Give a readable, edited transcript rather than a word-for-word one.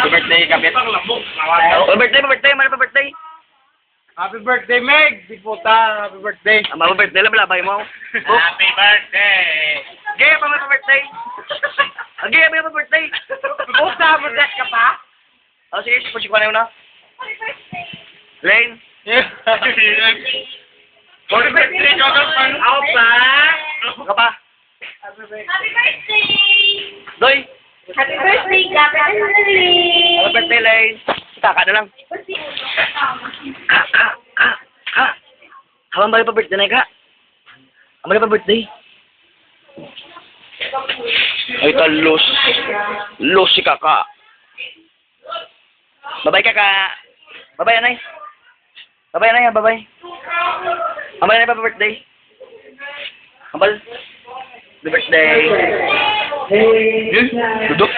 birthday, kapit. Oh, birthday, mana pa birthday? Happy birthday, Meg! Di puta, happy birthday. Ang mga birthday lang, balabay mo. Happy birthday! Gaya pa mga birthday. Gaya pa mga birthday. Puta, birthday ka pa? Oh, sige, pusik ko na yun na. Lane. Happy birthday, Joker! Ako pa! Ka pa. Happy birthday! Doy. Happy birthday, Gabby! Happy birthday, Lane. Kaka na lang. Ka. Habang balik pa birthday na ka. Ang balik pa birthday. Ay, talos. Los si kaka. Babay kaka. Babay, anay. Babay, anay. Babay. Ambal na pa birthday. Ambal. Happy birthday. Duduk.